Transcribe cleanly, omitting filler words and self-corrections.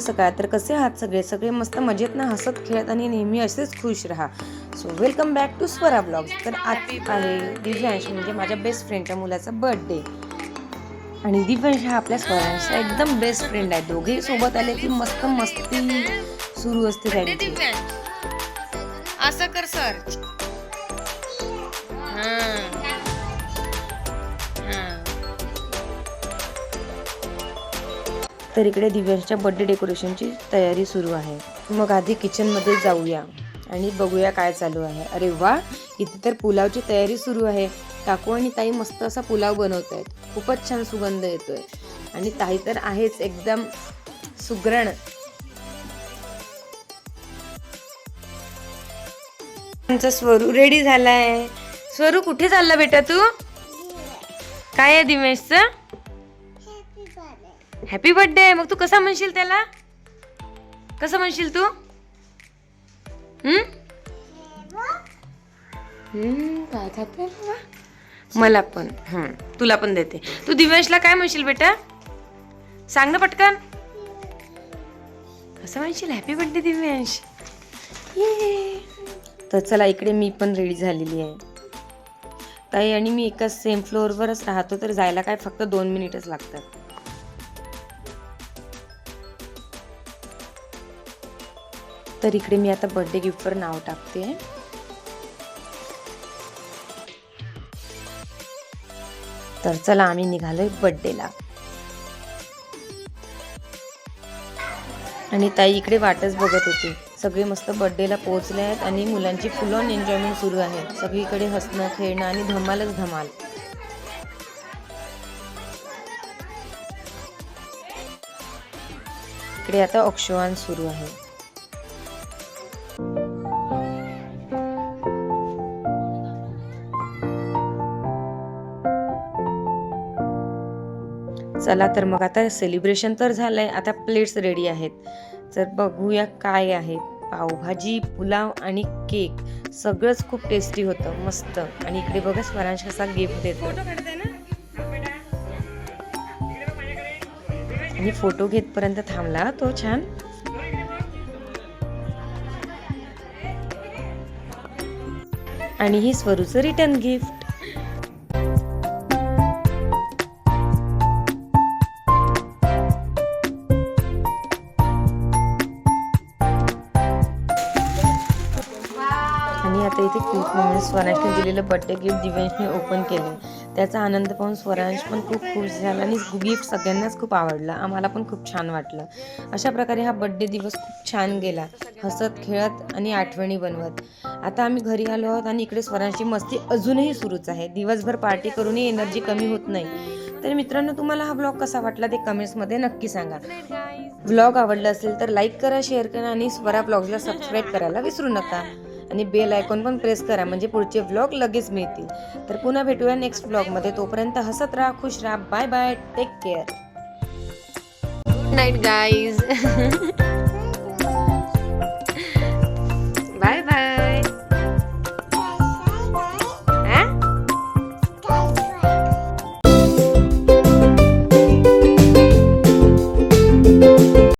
सकाळ. तर कसे आहात सगळे? सगळे मस्त मजेत ना, हसत खेळत आणि नेहमी असेच खुश राहा. So welcome back to Swara blogs. तर आज आहे दिव्यांश म्हणजे माझ्या बेस्ट फ्रेंडच्या मुलाचा बर्थडे. आणि दिव्यांश हा आपल्या स्वरांचा एकदम बेस्ट फ्रेंड आहे. दोघे सोबत आले की मस्त मस्ती सुरू असते त्यांची. असं कर सर्च. तर इकडे दिव्यांशच्या बर्थडे डेकोरेशनची तयारी सुरू आहे. मग आधी किचनमध्ये जाऊया आणि बघूया काय चालू आहे. अरे वा, इथे तर पुलावची तयारी सुरू आहे. काकू आणि ताई मस्त असा पुलाव बनवत आहेत. खूपच छान सुगंध येतोय आणि ताई तर आहेच एकदम सुगरण. आमचा स्वरू रेडी झालाय. स्वरू कुठे चालला बेटा तू? काय आहे दिव्यांशचं? Happy birthday. मग तू कसा म्हणशील त्याला? कसं म्हणशील तू? काय खाते? मला पण तुला पण देते. तू दिव्यांशला काय म्हणशील बेटा? सांग ना पटकन. कसं म्हणशील? Happy birthday Divyansh. तर चला, इकडे मी पण रेडी झालेली आहे. ताई आणि मी एकाच सेम फ्लोअरवरच राहतो, तर जायला काय फक्त 2 मिनिटच लागतात. तर इकडे मी आता बर्थडे गिफ्टवर नाव टाकते. तर चला, आम्ही निघालोय बर्थडेला. आणि ताई इकडे वाटच बघत होती. सगळे मस्त बर्थडेला पोहोचले आहेत आणि मुलांची फुल ऑन एन्जॉयमेंट सुरू आहे. सगळीकडे हसणं खेळणं आणि धमालच धमाल. इकडे आता औक्षवान सुरू आहे. चला, तर मग आता सेलिब्रेशन तर झालंय. आता प्लेट्स रेडी आहेत. तर बघूया काय आहे. पावभाजी, पुलाव आणि केक सगळंच खूप टेस्टी होतं, मस्त. आणि इकडे बघा स्वरांश कसा गिफ्ट देतो आणि फोटो घेतपर्यंत थांबला तो छान. आणि ही स्वरूचं रिटर्न गिफ्ट. आणि आता इथे क्यूट म्हणून स्वरांशने दिलेलं बर्थडे गिफ्ट दिव्यांशने ओपन केलं. त्याचा आनंद पाहून स्वरांश पण खूप खुश झाला आणि गिफ्ट सगळ्यांनाच खूप आवडलं. आम्हाला पण खूप छान वाटलं. अशा प्रकारे हा बर्थडे दिवस खूप छान गेला, हसत खेळत आणि आठवणी बनवत. आता आम्ही घरी आलो आहोत आणि इकडे स्वरांशची मस्ती अजूनही सुरूच आहे. दिवसभर पार्टी करूनही एनर्जी कमी होत नाही. तर मित्रांनो, तुम्हाला हा ब्लॉग कसा वाटला ते कमेंट्समध्ये नक्की सांगा. ब्लॉग आवडला असेल तर लाईक करा, शेअर करा आणि स्वरा ब्लॉग्सला सबस्क्राईब करायला विसरू नका. आणि बेल आयकॉन पण प्रेस करा म्हणजे पुढचे व्लॉग लगेच मिळतील. तर पुन्हा भेटूया नेक्स्ट व्लॉगमध्ये. तोपर्यंत हसत राहा, खुश राहा. Bye bye, take care. Good night guys.